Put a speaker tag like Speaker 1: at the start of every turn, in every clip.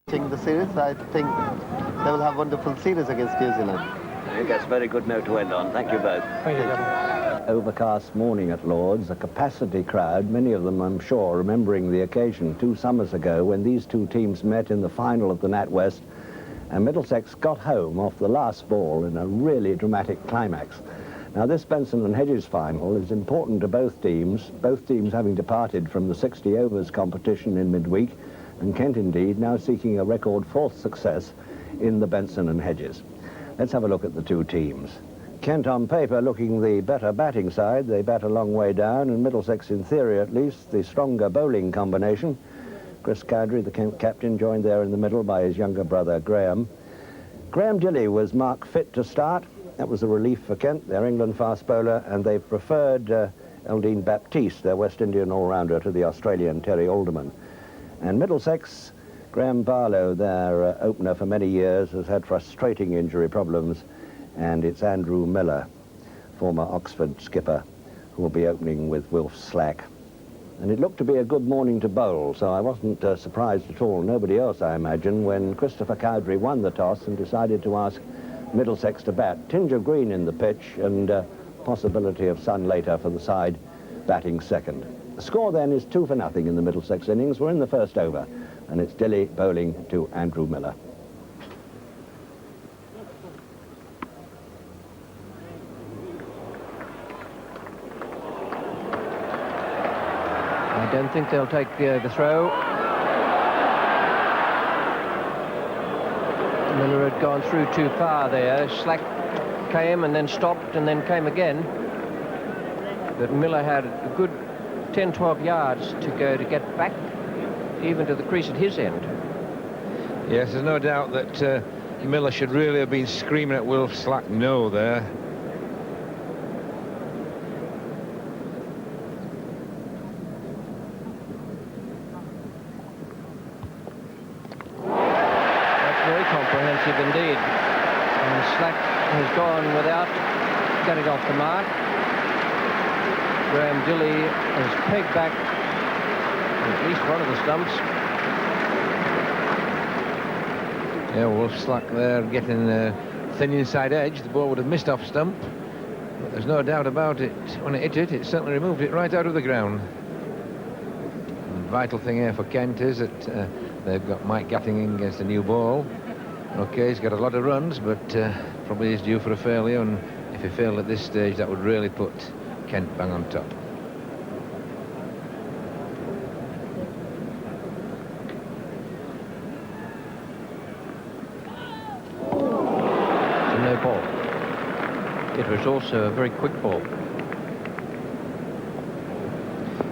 Speaker 1: The series, I think they will have wonderful series against New Zealand.
Speaker 2: I think that's a very good note to end on. Thank you both.
Speaker 1: Thank you.
Speaker 3: Overcast morning at Lord's, a capacity crowd, many of them, I'm sure, remembering the occasion 2 summers ago when these two teams met in the final of the NatWest, and Middlesex got home off the last ball in a really dramatic climax. Now, this Benson and Hedges final is important to both teams having departed from the 60 overs competition in midweek, and Kent, indeed, now seeking a record 4th success in the Benson and Hedges. Let's have a look at the two teams. Kent, on paper, looking the better batting side. They bat a long way down, and Middlesex, in theory at least, the stronger bowling combination. Chris Cowdrey, the Kent captain, joined there in the middle by his younger brother, Graham. Graham Dilley was marked fit to start. That was a relief for Kent, their England fast bowler, and they preferred Eldine Baptiste, their West Indian all-rounder, to the Australian Terry Alderman. And Middlesex, Graham Barlow, their opener for many years, has had frustrating injury problems, and it's Andrew Miller, former Oxford skipper, who will be opening with Wilf Slack. And it looked to be a good morning to bowl, so I wasn't surprised at all, nobody else I imagine, when Christopher Cowdrey won the toss and decided to ask Middlesex to bat. Tinge of green in the pitch, and possibility of sun later for the side batting second. The score then is 2-0 in the Middlesex innings. We're in the first over, and it's Dilley bowling to Andrew Miller.
Speaker 4: I don't think they'll take the overthrow. Miller had gone through too far there. Slack came and then stopped and then came again. But Miller had a good 10-12 yards to go to get back even to the crease at his end.
Speaker 5: Yes, there's no doubt that Miller should really have been screaming at Wilf Slack no there.
Speaker 4: That's very comprehensive indeed. And Slack has gone without getting off the mark. Graham Dilley has pegged back at least one of the stumps.
Speaker 5: Yeah, Wilf Slack there getting thin inside edge. The ball would have missed off stump, but there's no doubt about it. When it hit it, it certainly removed it right out of the ground. And the vital thing here for Kent is that they've got Mike Gatting in against a new ball. Okay, he's got a lot of runs, but probably is due for a failure, and if he failed at this stage, that would really put Kent bang on top.
Speaker 4: So no ball. It was also a very quick ball.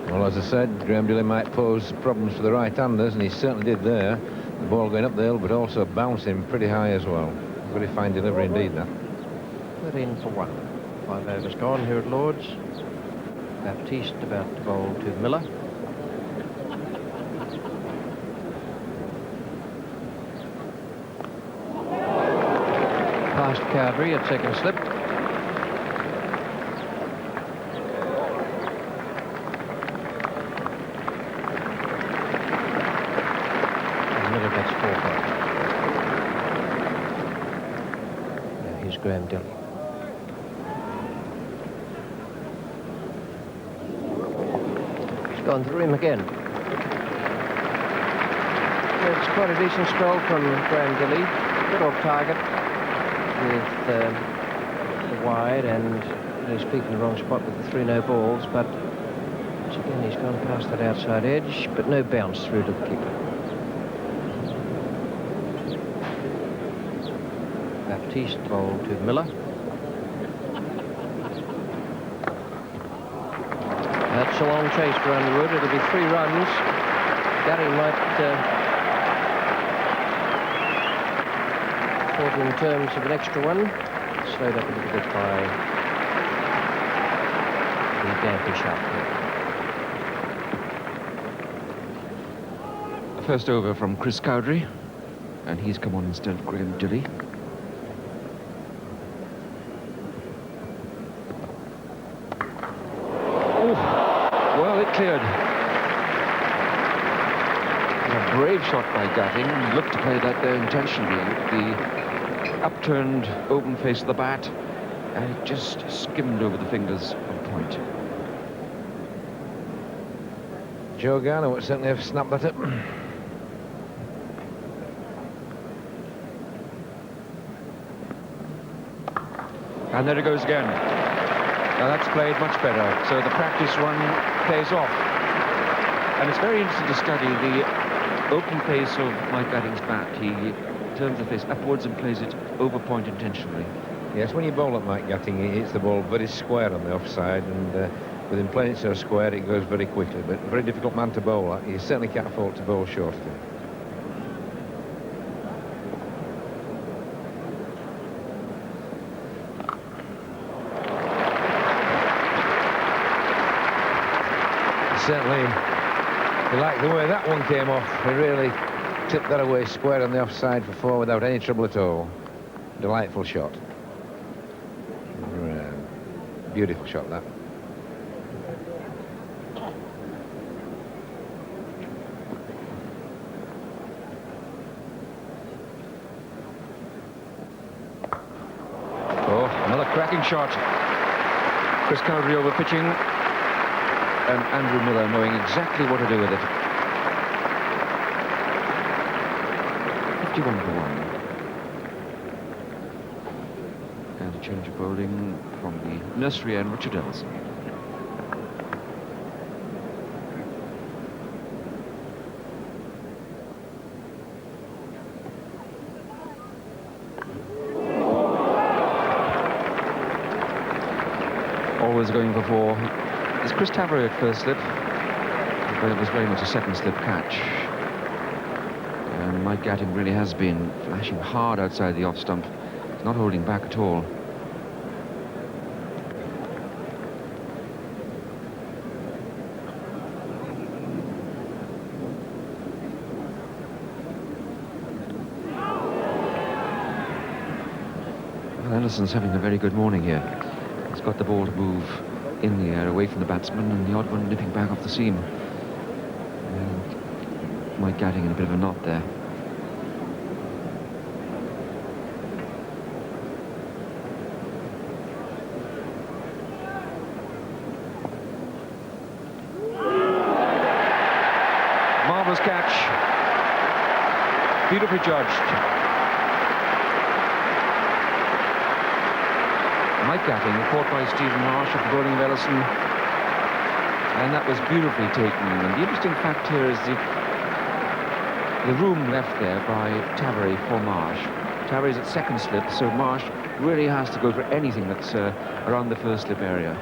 Speaker 5: Well, as I said, Graham Dilley might pose problems for the right-handers, and he certainly did there. The ball going up the hill, but also bouncing pretty high as well. Very fine delivery indeed, that.
Speaker 4: 13 for 1. 5 overs gone here at Lord's. Baptiste about to bowl to Miller. Past Cowdrey at second slip. And Miller gets 4 home. Now here's Graham Dilley. Gone through him again. It's quite a decent spell from Graham Dilley. Good off target with the wide, and he's peaked in the wrong spot with the 3 no balls, but once again he's gone past that outside edge, but no bounce through to the keeper. Baptiste bowled to Miller. That's a long chase for Underwood. It'll be 3 runs. Gary might thought in terms of an extra one. Slowed up a little bit by the dampy shot here.
Speaker 6: First over from Chris Cowdrey, and he's come on instead of Graham Dilley.
Speaker 5: Well, it cleared.
Speaker 4: Yeah,
Speaker 6: brave shot by Gatting. He looked to play that there intentionally. The upturned open face of the bat, and it just skimmed over the fingers on point.
Speaker 5: Joe Garner would certainly have snapped that up.
Speaker 6: And there it goes again. Now that's played much better. So the practice run pays off. And it's very interesting to study the open face of Mike Gatting's bat. He turns the face upwards and plays it over point intentionally.
Speaker 5: Yes, when you bowl at Mike Gatting, he hits the ball very square on the offside, and with him playing it so square, it goes very quickly. But very difficult man to bowl at. You certainly can't afford to bowl short of him. Certainly, he liked the way that one came off. He really tipped that away square on the offside for 4 without any trouble at all. Delightful shot. Beautiful shot, that.
Speaker 6: Oh, another cracking shot. Chris Cowdery over pitching, and Andrew Miller knowing exactly what to do with it. 51 for 1. And a change of bowling from the nursery end, Richard Ellison. Always going for 4. It's Chris Tavery at first slip, but it was very much a second slip catch. And Mike Gatting really has been flashing hard outside the off stump. He's not holding back at all. Well, Ellison's having a very good morning here. He's got the ball to move in the air away from the batsman, and the odd one nipping back off the seam. And Mike Gatting in a bit of a knot there. Marvellous catch. Beautifully judged. Mike Gatting caught by Stephen Marsh at the bowling of Ellison, and that was beautifully taken. And the interesting fact here is the room left there by Tavery for Marsh. Tavery's at second slip, so Marsh really has to go for anything that's around the first slip area.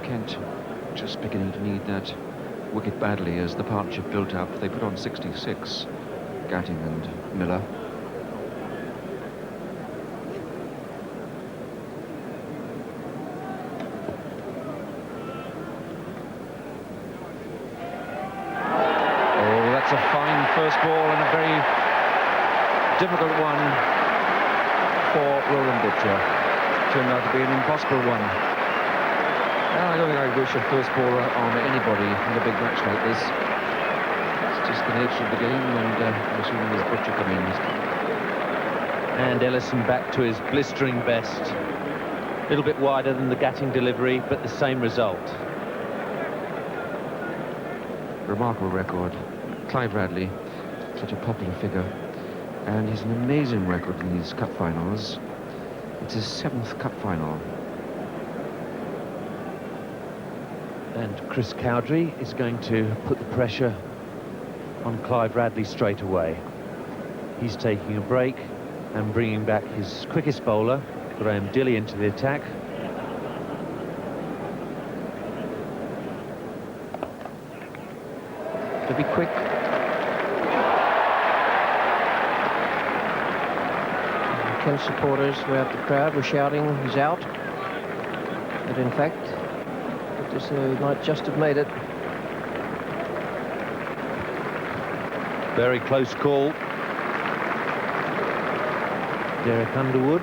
Speaker 6: Kent just beginning to need that wicket badly as the partnership built up. They put on 66, Gatting and Miller. That's a fine first ball and a very difficult one for Roland Butcher. Turned out to be an impossible one. Well, I don't think I wish a first ball on anybody in a big match like this. It's just the nature of the game, and I'm assuming there's Butcher coming in.
Speaker 7: And Ellison back to his blistering best. A little bit wider than the Gatting delivery, but the same result.
Speaker 6: Remarkable record. Clive Radley, such a popular figure, and he's an amazing record in these cup finals. It's his 7th cup final.
Speaker 7: And Chris Cowdery is going to put the pressure on Clive Radley straight away. He's taking a break and bringing back his quickest bowler, Graham Dilley, into the attack. To be quick.
Speaker 4: Kent supporters throughout the crowd were shouting, he's out. But in fact, he might just have made it.
Speaker 7: Very close call. Derek Underwood.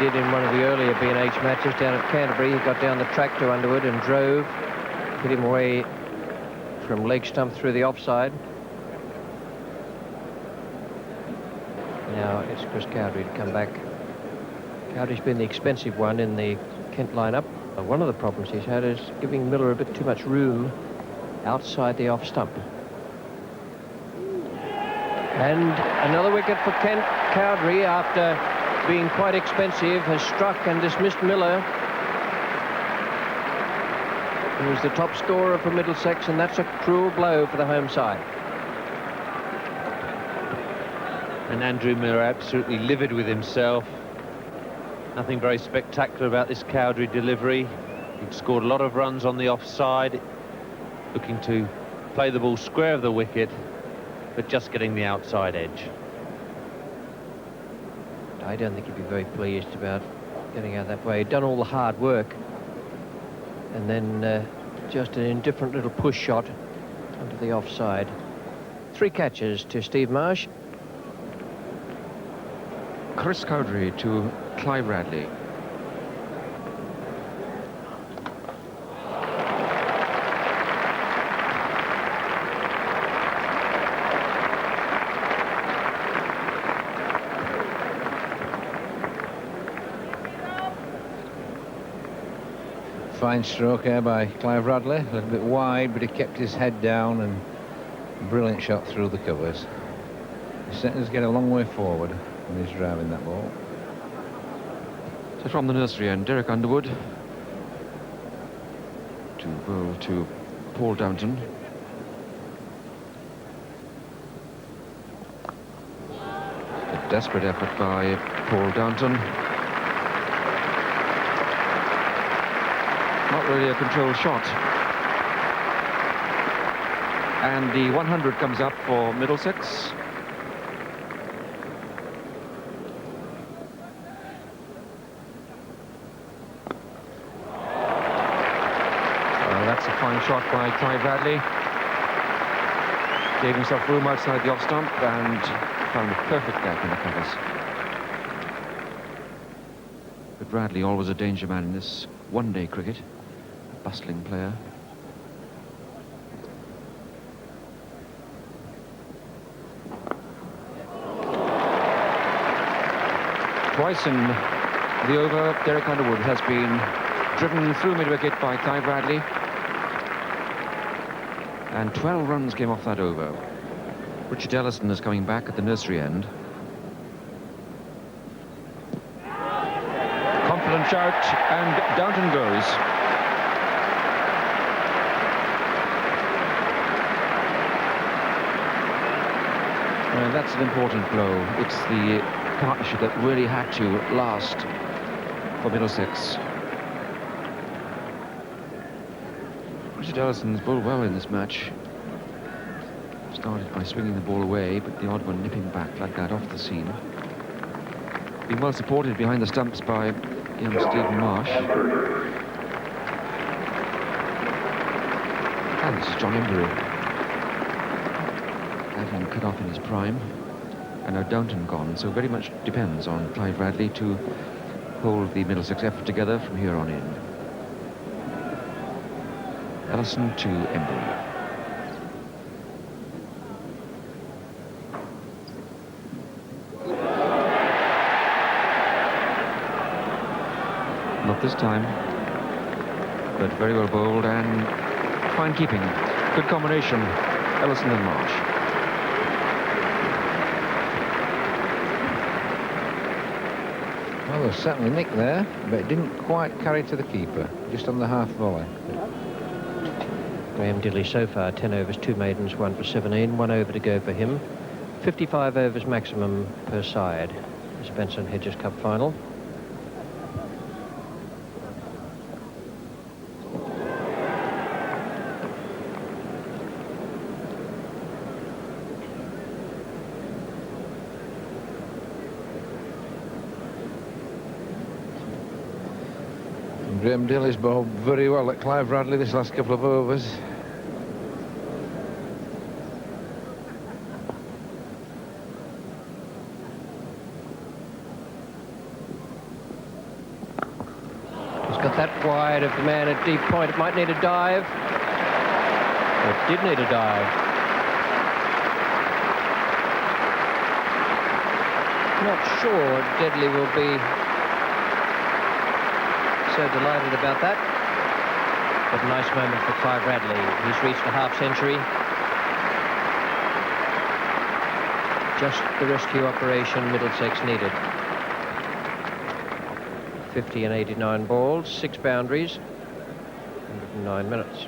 Speaker 4: did in one of the earlier B&H matches down at Canterbury. He got down the track to Underwood and drove, hit him away from leg stump through the offside. Now it's Chris Cowdrey to come back. Cowdrey's been the expensive one in the Kent lineup. One of the problems he's had is giving Miller a bit too much room outside the off stump. And another wicket for Kent. Cowdrey, after being quite expensive, has struck and dismissed Miller, who was the top scorer for Middlesex, and that's a cruel blow for the home side.
Speaker 7: And Andrew Miller absolutely livid with himself. Nothing very spectacular about this Cowdrey delivery. He'd scored a lot of runs on the offside, looking to play the ball square of the wicket, but just getting the outside edge.
Speaker 4: I don't think he'd be very pleased about getting out that way. He'd done all the hard work, and then just an indifferent little push shot onto the offside. 3 catches to Steve Marsh.
Speaker 6: Chris Cowdrey to Clive Radley.
Speaker 5: Fine stroke here by Clive Radley. A little bit wide, but he kept his head down, and brilliant shot through the covers. He's setting us get a long way forward when he's driving that ball.
Speaker 6: So from the nursery end, Derek Underwood to bowl to Paul Downton. A desperate effort by Paul Downton. Not really a controlled shot. And the 100 comes up for Middlesex. That's a fine shot by Clive Radley. Gave himself room outside the off stump and found a perfect gap in the covers. But Radley, always a danger man in this one-day cricket. A bustling player. Twice in the over, Derek Underwood has been driven through mid-wicket by Clive Radley. And 12 runs came off that over. Richard Ellison is coming back at the nursery end. Confident shout, and Downton goes. And that's an important blow. It's the partnership that really had to last for Middlesex. Richard Ellison's bowled well in this match. Started by swinging the ball away, but the odd one nipping back like that off the seam. Being well supported behind the stumps by young Stephen Marsh. And this is John Embury. Had him cut off in his prime. And now Downton gone, so very much depends on Clive Radley to hold the Middlesex effort together from here on in. Ellison to Embury. Not this time, but very well bowled and fine keeping. Good combination, Ellison and Marsh.
Speaker 5: Well, there's certainly nick there, but it didn't quite carry to the keeper, just on the half volley.
Speaker 4: Graham Dilley so far, 10 overs, 2 maidens, 1 for 17, 1 over to go for him. 55 overs maximum per side. This Benson Hedges Cup final.
Speaker 5: Graham Dilley's bowled very well at Clive Radley this last couple of overs.
Speaker 4: wide of the man at deep point. It might need a dive. It did need a dive. Not sure Deadly will be so delighted about that. But a nice moment for Clive Radley. He's reached a half-century. Just the rescue operation Middlesex needed. 50 and 89 balls, 6 boundaries, 109 minutes.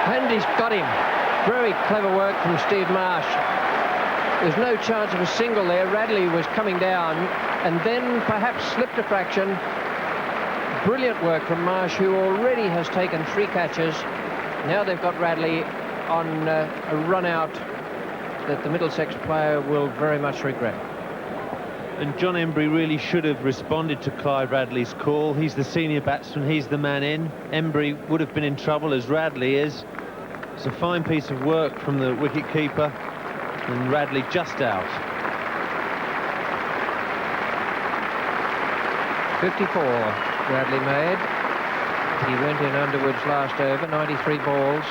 Speaker 4: And he's got him. Very clever work from Steve Marsh. There's no chance of a single there. Radley was coming down and then perhaps slipped a fraction. Brilliant work from Marsh, who already has taken 3 catches. Now they've got Radley on a run out that the Middlesex player will very much regret.
Speaker 7: And John Embry really should have responded to Clive Radley's call. He's the senior batsman, he's the man in. Embry would have been in trouble, as Radley is. It's a fine piece of work from the wicket-keeper, and Radley just out.
Speaker 4: 54 Radley made. He went in Underwood's last over, 93 balls.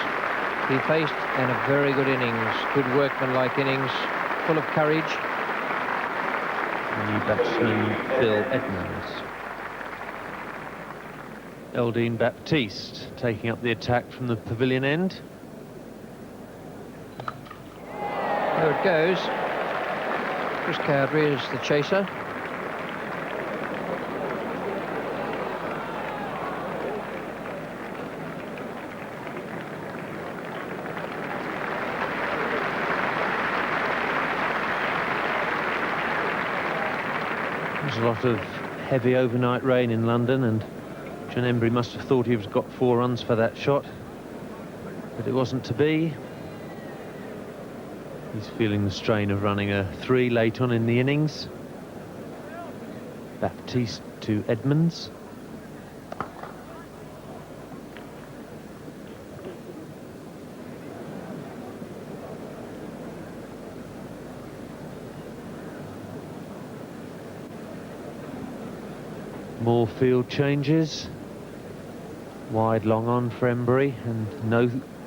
Speaker 4: He faced in a very good innings, good workmanlike innings, full of courage.
Speaker 7: New batsman Phil Edmonds. Eldine Baptiste taking up the attack from the pavilion end.
Speaker 4: There it goes. Chris Cowdrey is the chaser.
Speaker 7: There's a lot of heavy overnight rain in London, and John Embry must have thought he was got 4 runs for that shot, but it wasn't to be. He's feeling the strain of running a 3 late on in the innings. Baptiste to Edmonds. More field changes. Wide long on for Embry, and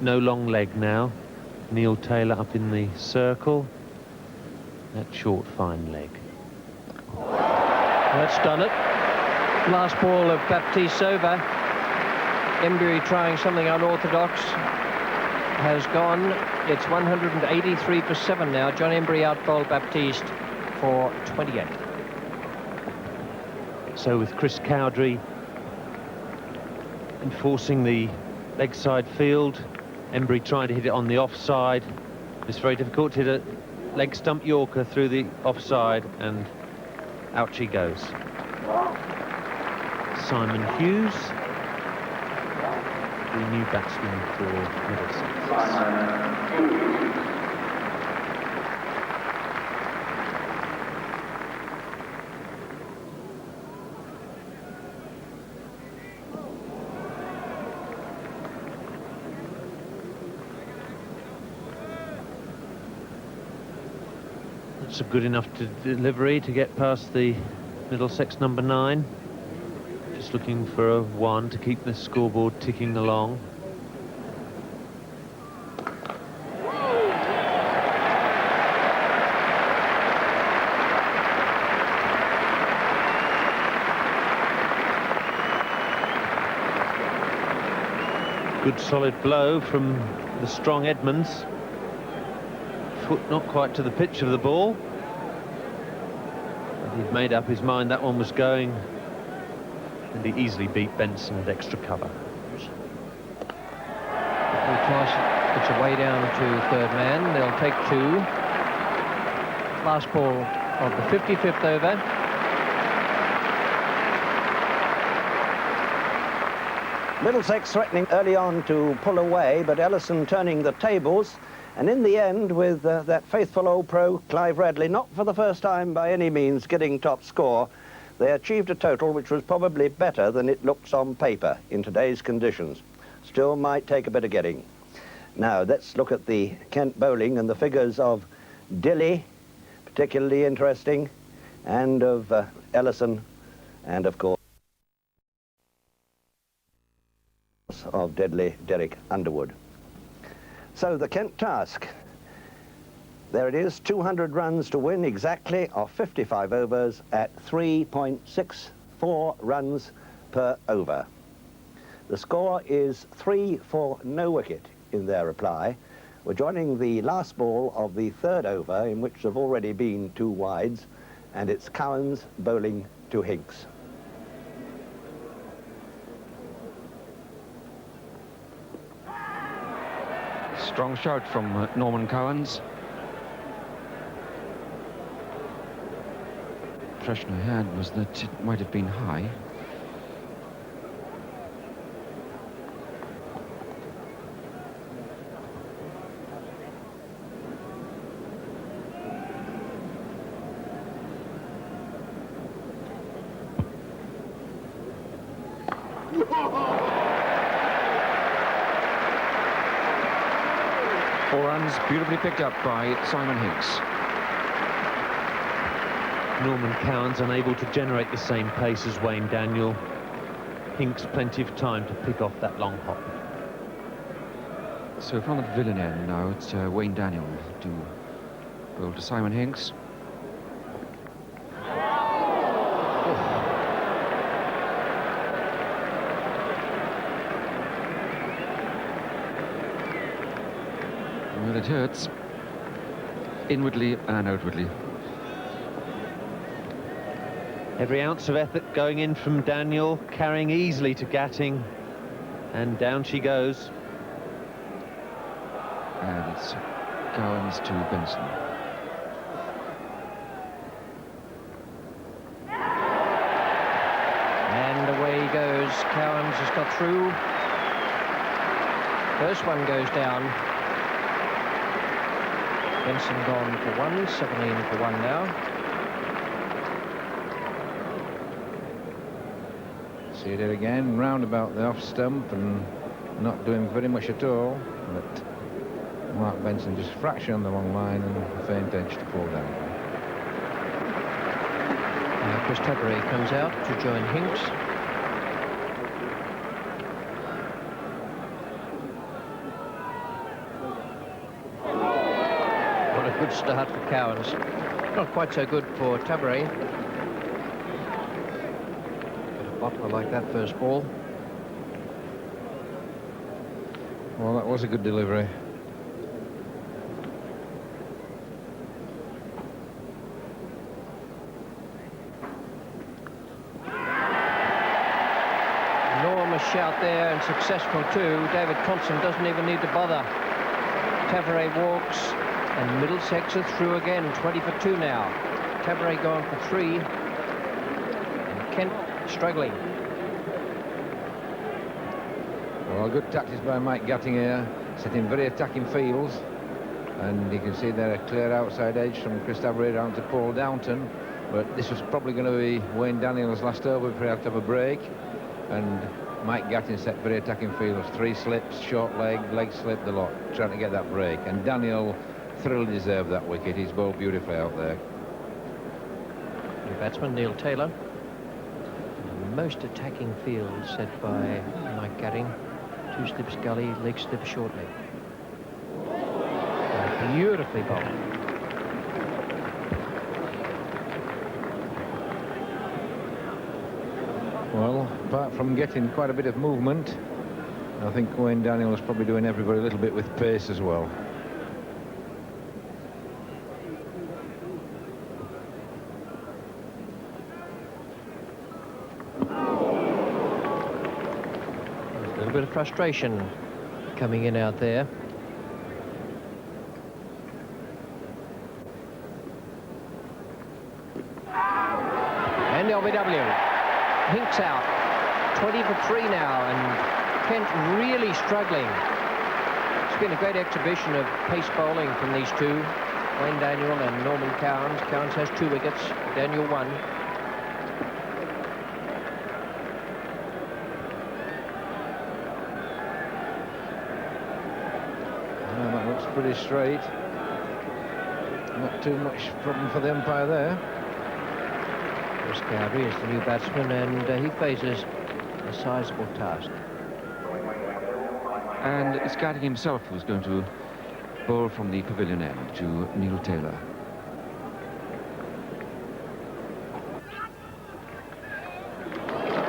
Speaker 7: no long leg now. Neil Taylor up in the circle. That short fine leg.
Speaker 4: That's done it. Last ball of Baptiste's over. Embry trying something unorthodox has gone. It's 183 for 7 now. John Embry outbowled Baptiste for 28.
Speaker 7: So with Chris Cowdrey enforcing the leg side field, Embry trying to hit it on the offside. It's very difficult to hit a leg stump Yorker through the offside, and out she goes. Simon Hughes, the new batsman for Middlesex. It's a good enough delivery to get past the Middlesex number 9. Just looking for a 1 to keep the scoreboard ticking along. Good solid blow from the strong Edmonds. Foot not quite to the pitch of the ball. But he'd made up his mind that one was going, and he easily beat Benson at extra cover.
Speaker 4: It's a way down to third man. They'll take 2. Last ball of the 55th over.
Speaker 3: Middlesex threatening early on to pull away, but Ellison turning the tables. And in the end, with that faithful old pro, Clive Radley, not for the first time by any means getting top score, they achieved a total which was probably better than it looks on paper in today's conditions. Still might take a bit of getting. Now, let's look at the Kent bowling and the figures of Dilly, particularly interesting, and of Ellison, and of course of deadly Derek Underwood. So the Kent task, there it is, 200 runs to win exactly of 55 overs at 3.64 runs per over. The score is 3 for no wicket in their reply. We're joining the last ball of the third over, in which have already been 2 wides, and it's Cowans bowling to Hinks.
Speaker 6: Strong shout from Norman Cowans. Impression I had was that it might have been high. Four runs, beautifully picked up by Simon Hinks.
Speaker 7: Norman Cowans unable to generate the same pace as Wayne Daniel. Hinks plenty of time to pick off that long hop.
Speaker 6: So from the villain end now, it's Wayne Daniel to bowl to Simon Hinks. Well, it hurts, inwardly and outwardly.
Speaker 7: Every ounce of effort going in from Daniel, carrying easily to Gatting, and down she goes.
Speaker 6: And it's Cowans to Benson.
Speaker 4: And away he goes. Cowans has got through. First one goes down. Benson gone for 1, 17 for 1 now.
Speaker 5: See it again, round about the off stump and not doing very much at all. But Mark Benson just fraction on the long line and a faint edge to fall down.
Speaker 4: Chris Tubbery comes out to join Hinks. What a good start for Cowans. Not quite so good for Tubbery. But a bottler like that first ball.
Speaker 5: Well, that was a good delivery.
Speaker 4: Enormous shout there, and successful too. David Thompson doesn't even need to bother. Tavare walks, and Middlesex are through again. 20 for 2 now. Tavare going for 3, and Kent struggling.
Speaker 5: Well, good tactics by Mike Gatting here, setting very attacking fields, and you can see there a clear outside edge from Chris Tavare down to Paul Downton, but this was probably going to be Wayne Daniel's last over before he had to have a break, and Mike Gatting set very attacking fields, 3 slips, short leg slip, the lot, trying to get that break, and Daniel thoroughly deserved that wicket. He's bowled beautifully out there.
Speaker 4: New batsman Neil Taylor. Most attacking field set by Mike Gatting. 2 slips gully, leg slip, short leg. Beautifully bowled.
Speaker 5: Well, apart from getting quite a bit of movement, I think Wayne Daniel is probably doing everybody a little bit with pace as well.
Speaker 4: A little bit of frustration coming in out there. And LBW. Hinks out. 20 for 3 now, and Kent really struggling. It's been a great exhibition of pace bowling from these two, Wayne Daniel and Norman Cowans. Cowans has 2 wickets, Daniel 1.
Speaker 5: looks pretty straight. Not too much problem for the umpire there.
Speaker 4: Chris Cowdrey is the new batsman, and he faces a sizable task.
Speaker 6: And it's Garding himself who's going to bowl from the pavilion end to Neil Taylor.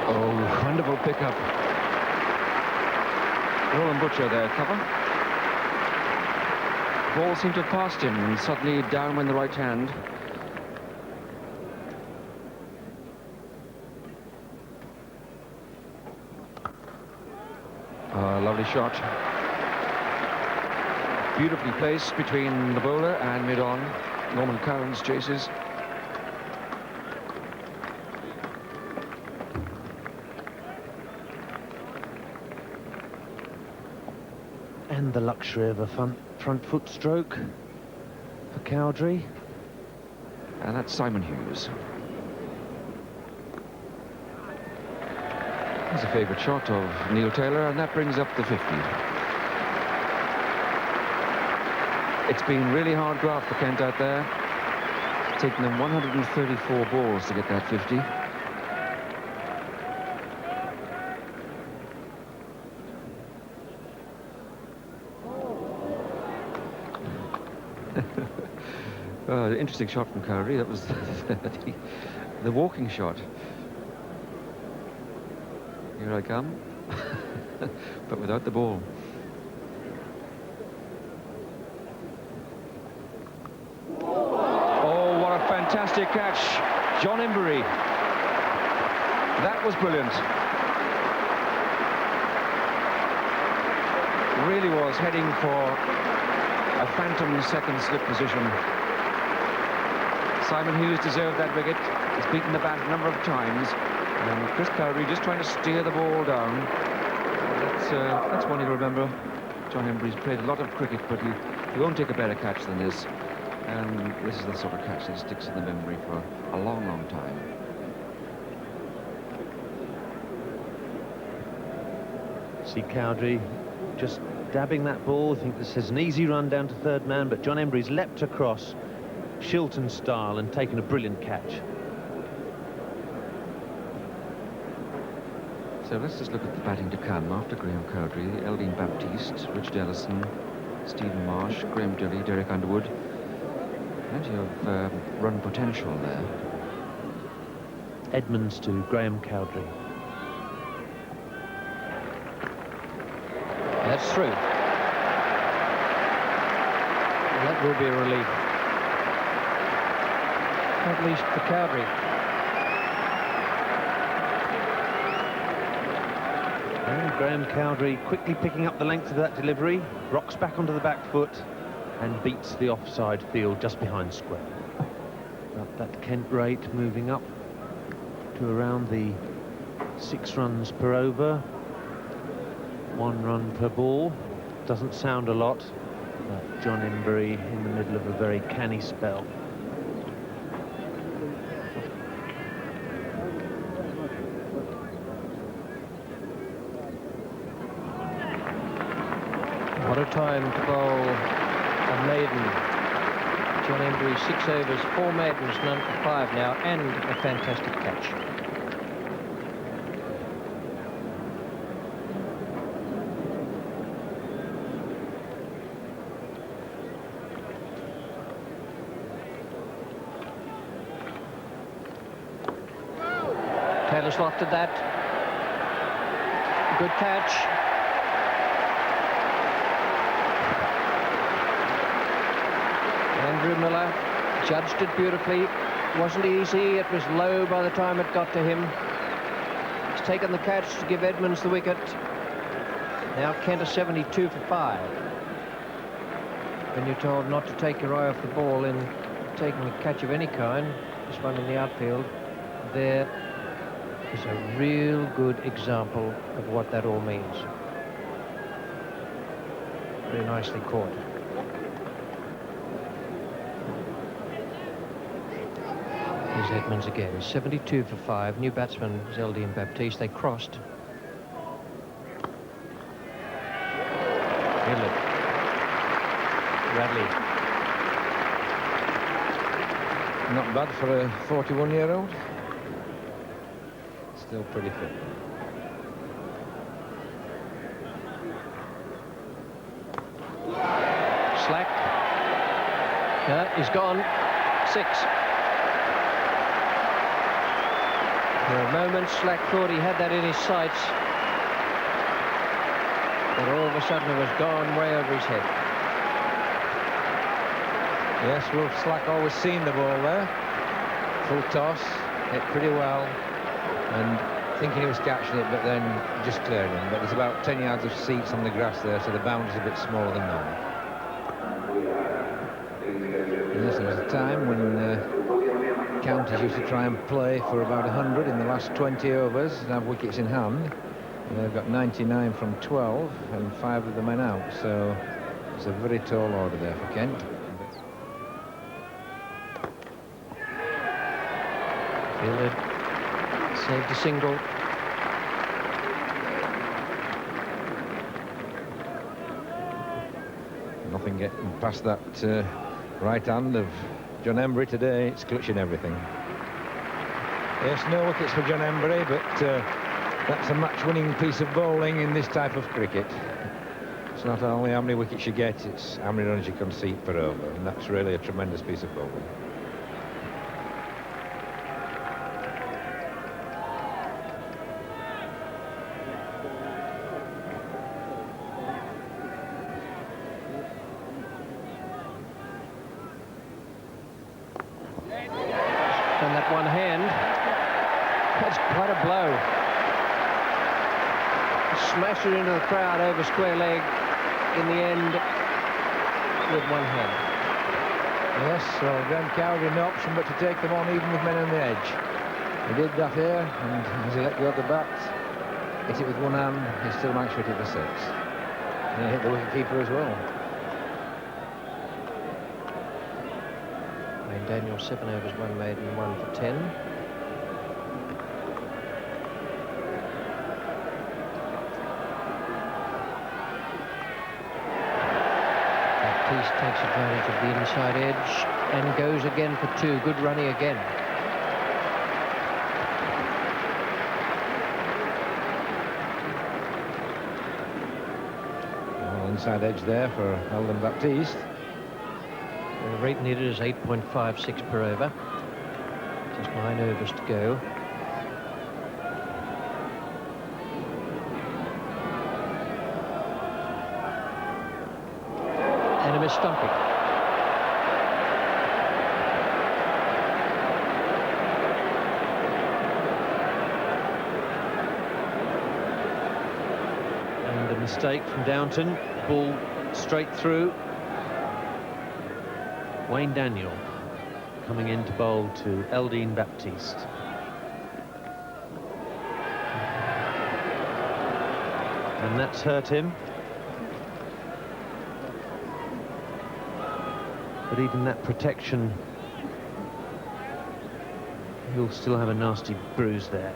Speaker 6: Oh, wonderful pickup. Roland Butcher there, cover. Ball seemed to have passed him, and suddenly down went the right hand. Lovely shot. Beautifully placed between the bowler and mid-on. Norman Cowan's chases.
Speaker 7: And the luxury of a front foot stroke for Cowdrey.
Speaker 6: And that's Simon Hughes. That's a favourite shot of Neil Taylor, and that brings up the 50. It's been really hard graft for Kent out there. It's taken them 134 balls to get that 50. Interesting shot from Cowdrey. That was the walking shot. Here I come, but without the ball. Oh, what a fantastic catch. John Embury. That was brilliant. Really was heading for a phantom second slip position. Simon Hughes deserved that wicket. He's beaten the bat a number of times. And Chris Cowdrey just trying to steer the ball down. That's one you'll remember. John Embury's played a lot of cricket, but he won't take a better catch than this. And this is the sort of catch that sticks in the memory for a long, long time.
Speaker 7: See Cowdrey just dabbing that ball. I think this is an easy run down to third man, but John Embury's leapt across Shilton style and taken a brilliant catch.
Speaker 6: So let's just look at the batting to come after Graham Cowdrey: Eldine Baptiste, Richard Ellison, Stephen Marsh, Graham Dilley, Derek Underwood. Plenty of run potential there.
Speaker 7: Edmonds to Graham Cowdrey.
Speaker 4: That's through. Well, that will be a relief. At least for Cowdrey.
Speaker 7: And Graham Cowdrey quickly picking up the length of that delivery, rocks back onto the back foot and beats the offside field just behind square. But that Kent rate moving up to around the 6 runs per over, 1 run per ball. Doesn't sound a lot, but John Embury in the middle of a very canny spell.
Speaker 4: What a time to bowl a maiden. John Embury, 6 overs, 4 maidens, none for 5 now, and a fantastic catch. Taylor's lofted that. Good catch. Andrew Miller judged it beautifully. Wasn't easy. It was low by the time it got to him. He's taken the catch to give Edmonds the wicket. Now Kent is 72 for 5. When you're told not to take your eye off the ball in taking a catch of any kind, this one in the outfield, there is a real good example of what that all means. Very nicely caught. Here's Edmonds again, 72 for 5. New batsman Eldine Baptiste. They crossed.
Speaker 7: Radley.
Speaker 5: Not bad for a 41-year-old. Still pretty fit.
Speaker 4: Slack. He's gone. 6. For a moment, Slack thought he had that in his sights. But all of a sudden it was gone way over his head.
Speaker 5: Yes, Wolf Slack always seen the ball there. Full toss, hit pretty well, and thinking he was catching it, but then just cleared him. But there's about 10 yards of seats on the grass there, so the boundary's a bit smaller than normal. Yes, there was a time when counties used to try and play for about 100 in the last 20 overs and have wickets in hand. And they've got 99 from 12 and 5 of the men out, so it's a very tall order there for Kent.
Speaker 4: Fielded. Saved a single.
Speaker 5: Nothing getting past that right hand of John Embry today. It's clutching everything. Yes, no wickets for John Embry, but that's a match-winning piece of bowling in this type of cricket. It's not only how many wickets you get, it's how many runs you concede per over, and that's really a tremendous piece of bowling.
Speaker 4: And that one hand, that's quite a blow. Smashed it into the crowd over square leg in the end with one hand.
Speaker 5: Yes, well, Graham Cowdery no option but to take them on even with men on the edge. He did that here, and as he let go of the bat, hit it with one hand, he still managed to hit it for 6. And he hit the wicket-keeper as well.
Speaker 4: Daniel 7 overs, 1 maiden, 1 for 10. Baptiste takes advantage of the inside edge and goes again for 2. Good running again.
Speaker 5: Well, inside edge there for Eldon Baptiste.
Speaker 4: The rate needed is 8.56 per over. Just 9 overs to go. And a miss stumping.
Speaker 7: And a mistake from Downton. Ball straight through. Wayne Daniel coming in to bowl to Eldon Baptiste. And that's hurt him. But even that protection, he'll still have a nasty bruise there.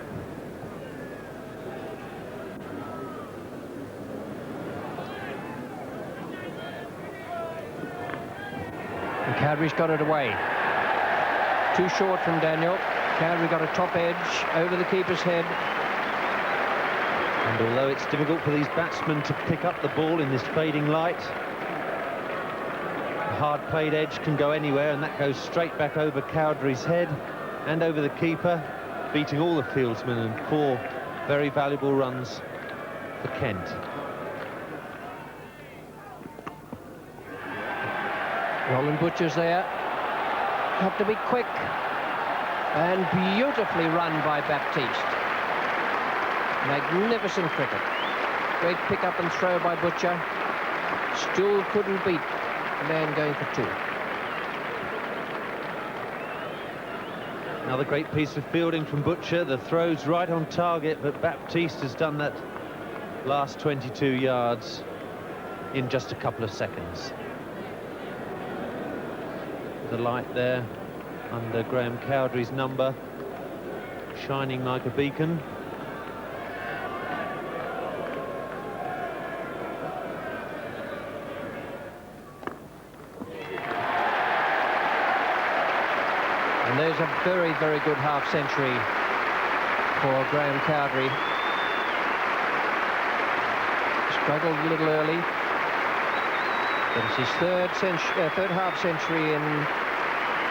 Speaker 4: Cowdery's got it away. Too short from Daniel. Cowdery got a top edge over the keeper's head.
Speaker 7: And although it's difficult for these batsmen to pick up the ball in this fading light, a hard played edge can go anywhere, and that goes straight back over Cowdery's head and over the keeper, beating all the fieldsmen, and 4 very valuable runs for Kent.
Speaker 4: Roland Butcher's there. Have to be quick. And beautifully run by Baptiste. Magnificent cricket. Great pick up and throw by Butcher. Still couldn't beat the man going for 2.
Speaker 7: Another great piece of fielding from Butcher. The throw's right on target, but Baptiste has done that last 22 yards in just a couple of seconds. The light there under Graham Cowdery's number, shining like a beacon.
Speaker 4: there's a very, very good half-century for Graham Cowdrey. Struggled a little early, but it's his third half-century in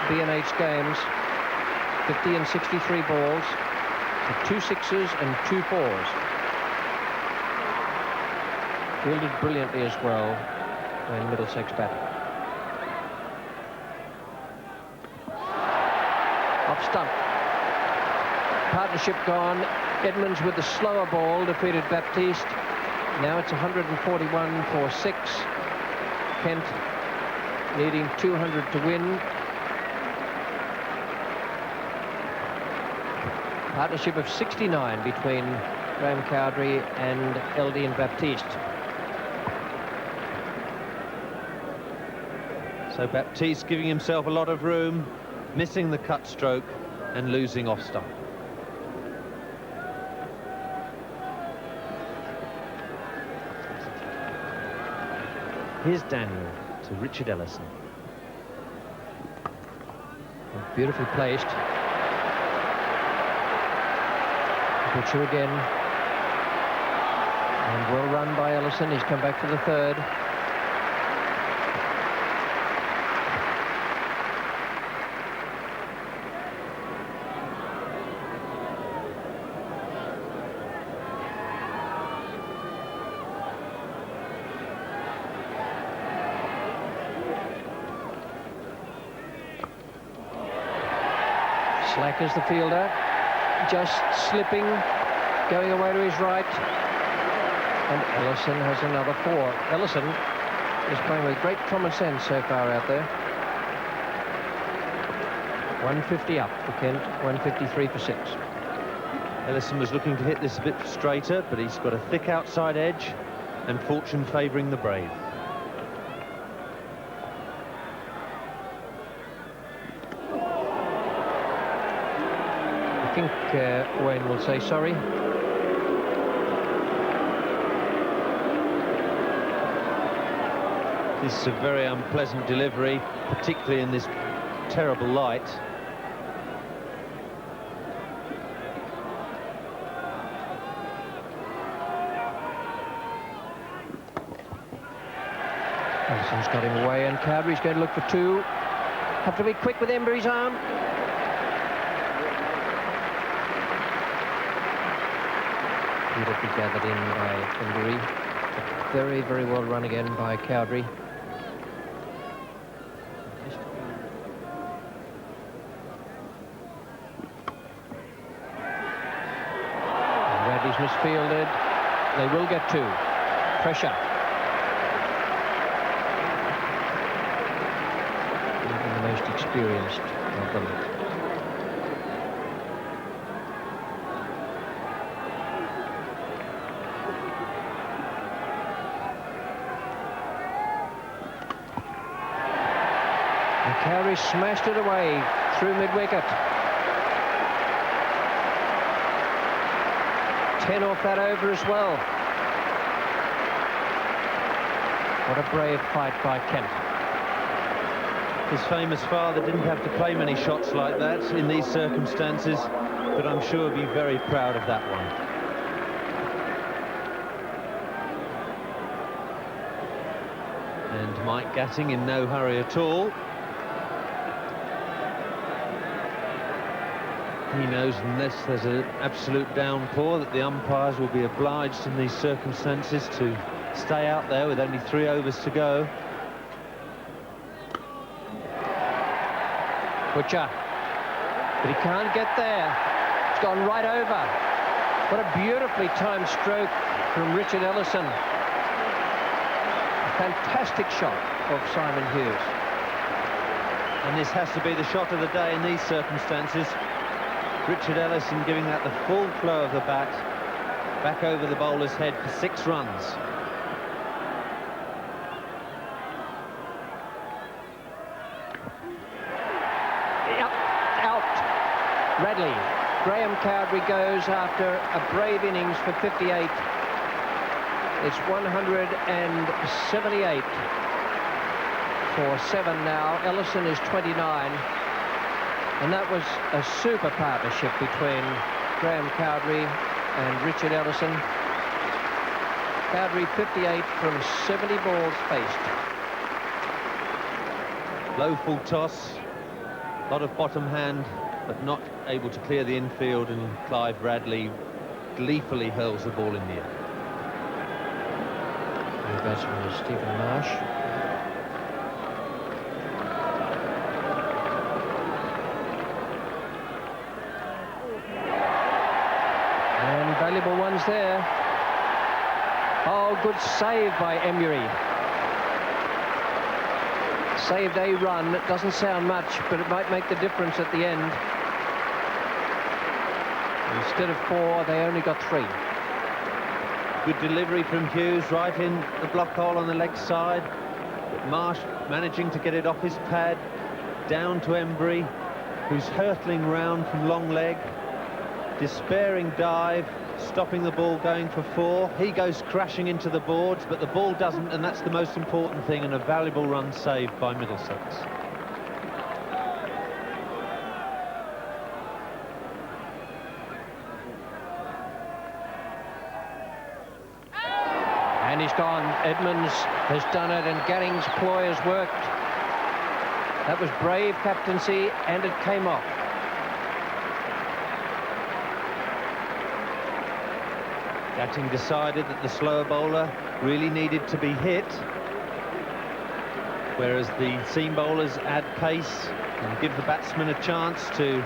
Speaker 4: B&H games. 50 and 63 balls, 2 sixes and 2 fours. Fielded brilliantly as well when Middlesex batted. Off stump. Partnership gone. Edmonds with the slower ball defeated Baptiste. Now it's 141 for 6. Kent needing 200 to win. Partnership of 69 between Graham Cowdrey and Eldine Baptiste.
Speaker 7: So Baptiste giving himself a lot of room, missing the cut stroke and losing off stump. Here's Daniel to Richard Ellison.
Speaker 4: Beautifully placed. Butcher again. And well run by Ellison. He's come back to the third. Slack as the fielder, just slipping, going away to his right, and Ellison has another 4. Ellison is playing with great common sense so far out there. 150 up for Kent, 153 for 6.
Speaker 7: Ellison was looking to hit this a bit straighter, but he's got a thick outside edge and fortune favouring the brave.
Speaker 4: I think Wayne will say sorry.
Speaker 7: This is a very unpleasant delivery, particularly in this terrible light.
Speaker 4: Ellison's got him away, and Cowdrey's going to look for 2. Have to be quick with Embury's arm. Beautifully gathered in by Embury. Very, very well run again by Cowdrey. Radley's misfielded. They will get 2. Pressure. Even the most experienced of them. Cowdrey smashed it away through mid-wicket. 10 off that over as well. What a brave fight by Kent.
Speaker 7: His famous father didn't have to play many shots like that in these circumstances, but I'm sure he'll be very proud of that one. And Mike Gatting in no hurry at all. He knows unless there's an absolute downpour that the umpires will be obliged in these circumstances to stay out there with only 3 overs to go.
Speaker 4: Butcher, but he can't get there. It's gone right over. What a beautifully timed stroke from Richard Ellison. A fantastic shot of Simon Hughes.
Speaker 7: And this has to be the shot of the day in these circumstances. Richard Ellison giving that the full flow of the bat back over the bowler's head for 6 runs.
Speaker 4: Yep, out. Radley. Graham Cowdrey goes after a brave innings for 58. It's 178 for 7 now. Ellison is 29. And that was a super partnership between Graham Cowdrey and Richard Ellison. Cowdrey 58 from 70 balls faced.
Speaker 7: Low full toss, a lot of bottom hand, but not able to clear the infield, and Clive Bradley gleefully hurls the ball in the air.
Speaker 4: The batsman is Stephen Marsh. And valuable ones there. Oh, good save by Emery. Saved a run. It doesn't sound much, but it might make the difference at the end. Instead of 4, they only got 3.
Speaker 7: Good delivery from Hughes, right in the block hole on the leg side. But Marsh managing to get it off his pad, down to Embry, who's hurtling round from long leg. Despairing dive, stopping the ball going for 4. He goes crashing into the boards, but the ball doesn't, and that's the most important thing, and a valuable run saved by Middlesex.
Speaker 4: And he's gone. Edmonds has done it, and Gadding's ploy has worked. That was brave captaincy, and it came off.
Speaker 7: Gatting decided that the slower bowler really needed to be hit, whereas the seam bowlers add pace and give the batsman a chance to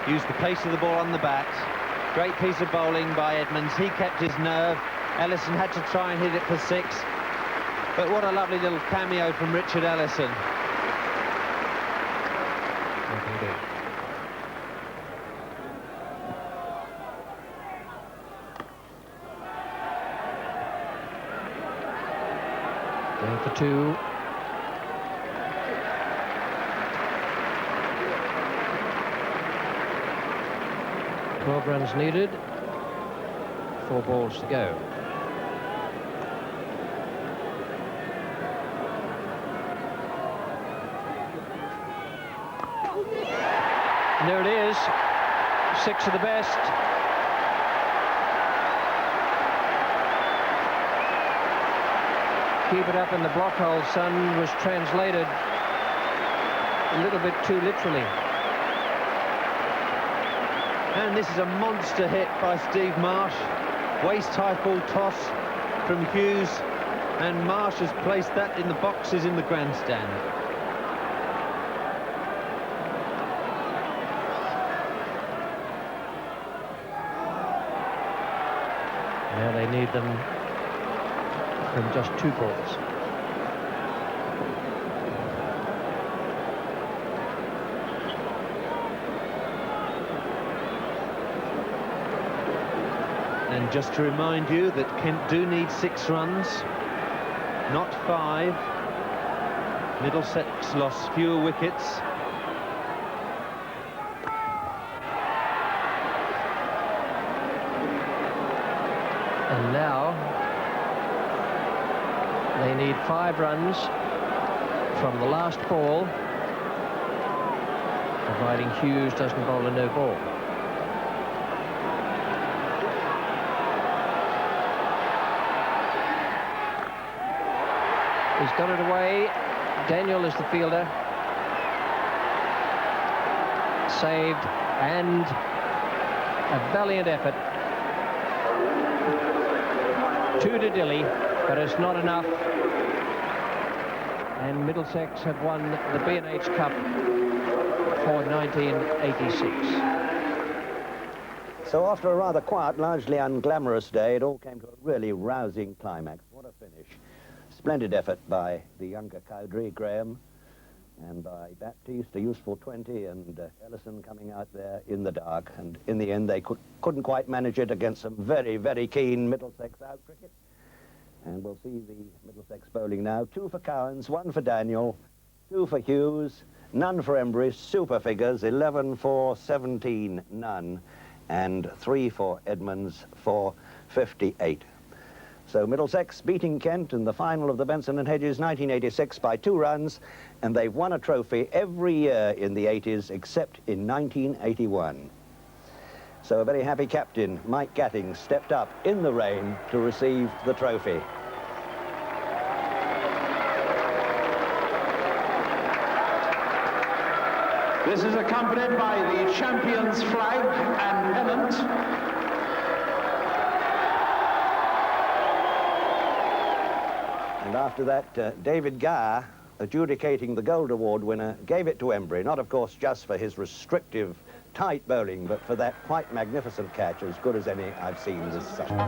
Speaker 7: use the pace of the ball on the bat. Great piece of bowling by Edmonds. He kept his nerve. Ellison had to try and hit it for 6. But what a lovely little cameo from Richard Ellison.
Speaker 4: Going for 2. Twelve runs needed. 4 balls to go. And there it is. 6 of the best. Keep it up in the block hole, son, was translated a little bit too literally.
Speaker 7: And this is a monster hit by Steve Marsh. Waist-high full toss from Hughes, and Marsh has placed that in the boxes in the grandstand.
Speaker 4: Now they need them from just 2 balls.
Speaker 7: And just to remind you that Kent do need 6 runs, not 5. Middlesex lost fewer wickets.
Speaker 4: And now they need 5 runs from the last ball, providing Hughes doesn't bowl a no ball. He's got it away. Daniel is the fielder. Saved, and a valiant effort. 2 to Dilly, but it's not enough. And Middlesex have won the B&H Cup for 1986.
Speaker 3: So after a rather quiet, largely unglamorous day, it all came to a really rousing climax. What a finish. Splendid effort by the younger Cowdrey, Graham, and by Baptiste, a useful 20, and Ellison coming out there in the dark. And in the end, they couldn't quite manage it against some very, very keen Middlesex out cricket. And we'll see the Middlesex bowling now. 2 for Cowans, 1 for Daniel, 2 for Hughes, none for Embry. Super figures, 11 for 17, none, and 3 for Edmonds for 58. So Middlesex beating Kent in the final of the Benson and Hedges 1986 by 2 runs, and they've won a trophy every year in the 80s except in 1981. So a very happy captain, Mike Gatting, stepped up in the rain to receive the trophy.
Speaker 8: This is accompanied by the champion's flag and pennant.
Speaker 3: And after that, David Gower, adjudicating the Gold Award winner, gave it to Embry, not of course just for his restrictive, tight bowling, but for that quite magnificent catch, as good as any I've seen this summer.